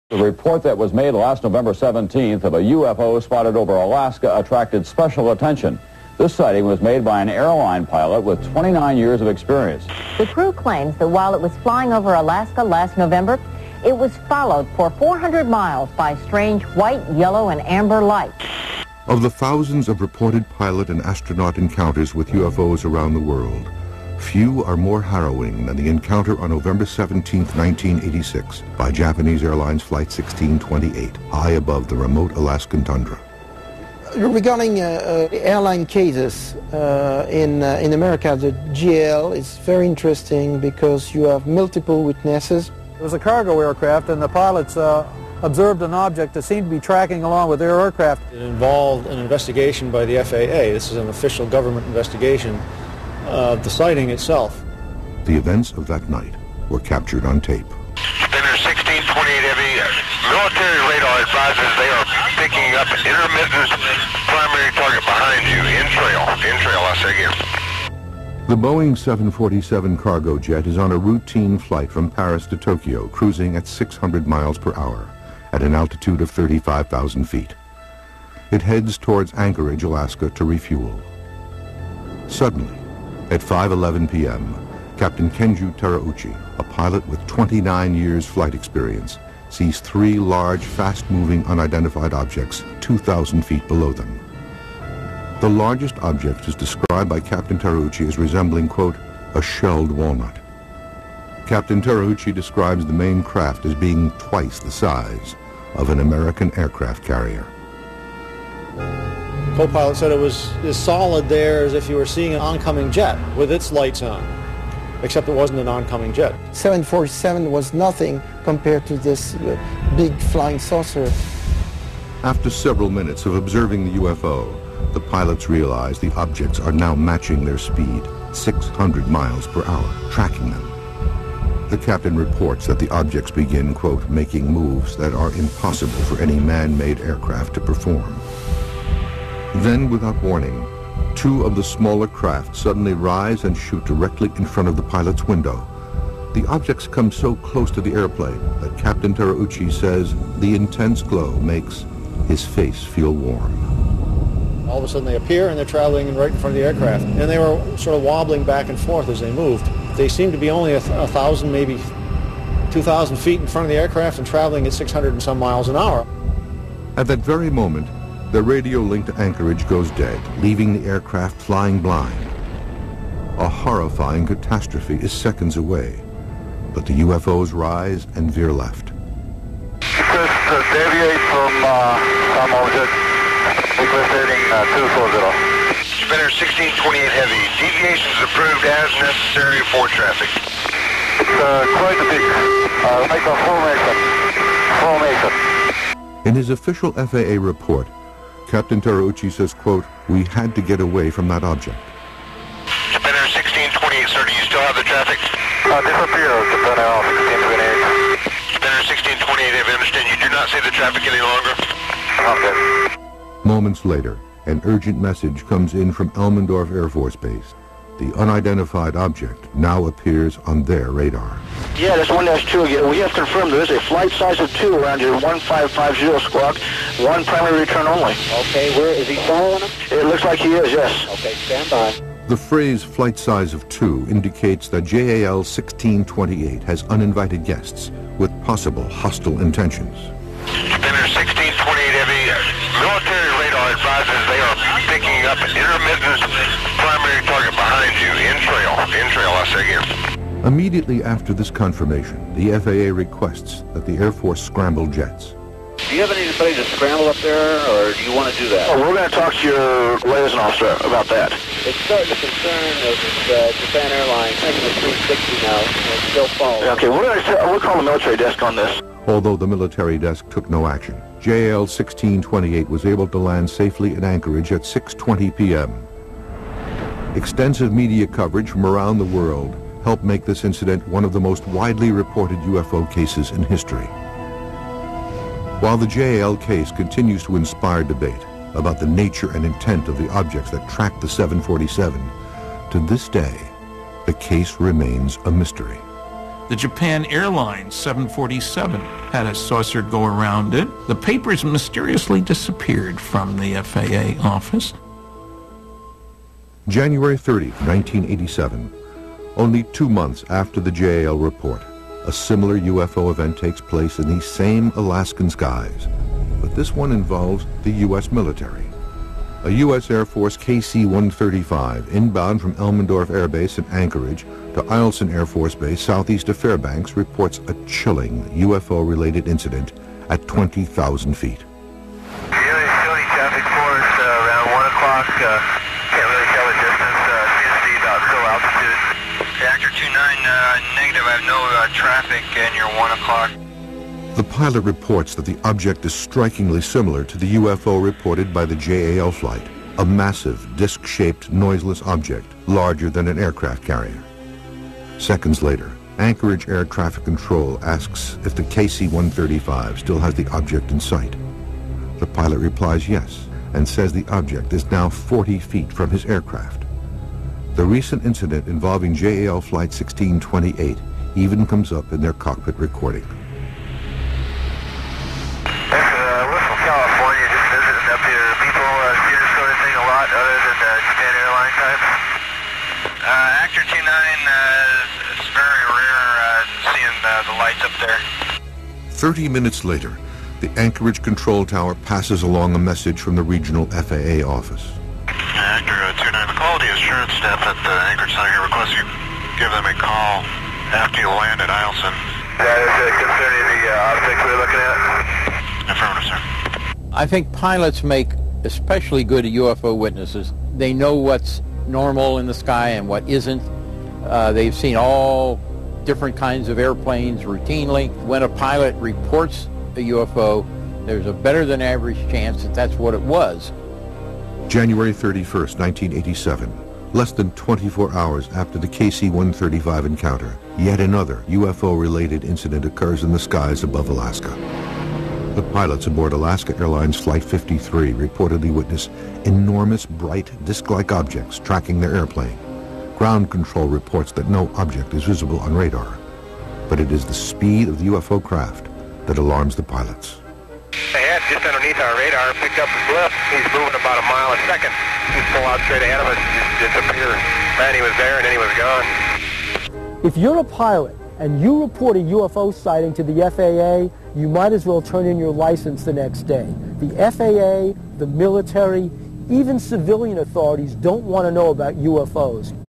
The report that was made last November 17th of a UFO spotted over Alaska attracted special attention. This sighting was made by an airline pilot with 29 years of experience. The crew claims that while it was flying over Alaska last November, it was followed for 400 miles by strange white, yellow, and amber lights. Of the thousands of reported pilot and astronaut encounters with UFOs around the world, few are more harrowing than the encounter on November 17, 1986, by Japanese Airlines Flight 1628, high above the remote Alaskan tundra. Regarding airline cases in America, the JAL is very interesting because you have multiple witnesses. It was a cargo aircraft, and the pilots observed an object that seemed to be tracking along with their aircraft. It involved an investigation by the FAA. This is an official government investigation of the sighting itself. The events of that night were captured on tape. Spinner 1628 Heavy, military radar advises they are picking up an intermittent primary target behind you, in trail, I say again. The Boeing 747 cargo jet is on a routine flight from Paris to Tokyo, cruising at 600 miles per hour at an altitude of 35,000 feet. It heads towards Anchorage, Alaska to refuel. Suddenly, at 5:11 p.m., Captain Kenju Terauchi, a pilot with 29 years flight experience, sees three large, fast-moving, unidentified objects 2,000 feet below them. The largest object is described by Captain Terauchi as resembling, quote, a shelled walnut. Captain Terauchi describes the main craft as being twice the size of an American aircraft carrier. Co-pilot said it was as solid there as if you were seeing an oncoming jet with its lights on, except it wasn't an oncoming jet. 747 was nothing compared to this big flying saucer. After several minutes of observing the UFO, the pilots realize the objects are now matching their speed, 600 miles per hour, tracking them. The captain reports that the objects begin, quote, making moves that are impossible for any man-made aircraft to perform. Then, without warning, two of the smaller craft suddenly rise and shoot directly in front of the pilot's window. The objects come so close to the airplane that Captain Terauchi says the intense glow makes his face feel warm. All of a sudden they appear and they're traveling right in front of the aircraft. And they were sort of wobbling back and forth as they moved. They seemed to be only 1,000, maybe 2,000 feet in front of the aircraft and traveling at 600 and some miles an hour. At that very moment, the radio link to Anchorage goes dead, leaving the aircraft flying blind. A horrifying catastrophe is seconds away, but the UFOs rise and veer left. Deviate from some object, requesting 240. Spinner 1628 Heavy, deviations approved as necessary for traffic. It's quite a big, like a formation. In his official FAA report, Captain Terauchi says, quote, we had to get away from that object. Spinner 1628, sir, do you still have the traffic? Disappear, Spinner 1628. Spinner 1628, I understand you do not see the traffic any longer? Okay. Moments later, an urgent message comes in from Elmendorf Air Force Base. The unidentified object now appears on their radar. Yeah, that's 1-2 again. We have confirmed there is a flight size of 2 around your 1550 squawk. One primary return only. Okay, where is he following him? It looks like he is, yes. Okay, stand by. The phrase flight size of 2 indicates that JAL 1628 has uninvited guests with possible hostile intentions. Spinner 1628 Heavy, military radar advises they are picking up an intermittent primary target behind you, in trail, I say again. Immediately after this confirmation, the FAA requests that the Air Force scramble jets. Do you have anybody to scramble up there, or do you want to do that? Oh, we're going to talk to your liaison officer about that. It's starting to concern Japan Airlines taking the 360 now, and still following. Okay, we'll call the military desk on this. Although the military desk took no action, JAL 1628 was able to land safely at Anchorage at 6:20 p.m. Extensive media coverage from around the world helped make this incident one of the most widely reported UFO cases in history. While the JAL case continues to inspire debate about the nature and intent of the objects that tracked the 747, to this day, the case remains a mystery. The Japan Airlines 747 had a saucer go around it. The papers mysteriously disappeared from the FAA office. January 30, 1987. Only 2 months after the JAL report, a similar UFO event takes place in these same Alaskan skies. But this one involves the U.S. military. A U.S. Air Force KC-135 inbound from Elmendorf Air Base in Anchorage to Eielson Air Force Base southeast of Fairbanks reports a chilling UFO-related incident at 20,000 feet. Daily traffic force around 1 o'clock. Can't really tell the distance. Seems to be about still altitude. Reactor 29 negative. I have no traffic and you're 1 o'clock. The pilot reports that the object is strikingly similar to the UFO reported by the JAL flight, a massive, disc-shaped, noiseless object, larger than an aircraft carrier. Seconds later, Anchorage Air Traffic Control asks if the KC-135 still has the object in sight. The pilot replies yes, and says the object is now 40 feet from his aircraft. The recent incident involving JAL Flight 1628 even comes up in their cockpit recording. We're from California, just visiting up here. People see this sort of thing a lot other than the Japan Airline type. Actor 29 is very rare seeing the lights up there. 30 minutes later, the Anchorage control tower passes along a message from the regional FAA office. Actor 29, the quality assurance staff at the Anchorage Center here requests you give them a call after you land at Eielson. That is concerning the object we're looking at? Affirmative, sir. I think pilots make especially good UFO witnesses. They know what's normal in the sky and what isn't. They've seen all different kinds of airplanes routinely. When a pilot reports a UFO, there's a better than average chance that that's what it was. January 31st, 1987, less than 24 hours after the KC-135 encounter, yet another UFO-related incident occurs in the skies above Alaska. The pilots aboard Alaska Airlines Flight 53 reportedly witness enormous, bright, disc-like objects tracking their airplane. Ground control reports that no object is visible on radar, but it is the speed of the UFO craft that alarms the pilots. They had just underneath our radar, picked up the blip. He's moving about a mile a second. He's full out straight ahead of us, just disappeared. Man, he was there and then he was gone. If you're a pilot and you report a UFO sighting to the FAA, you might as well turn in your license the next day. The FAA, the military, even civilian authorities don't want to know about UFOs.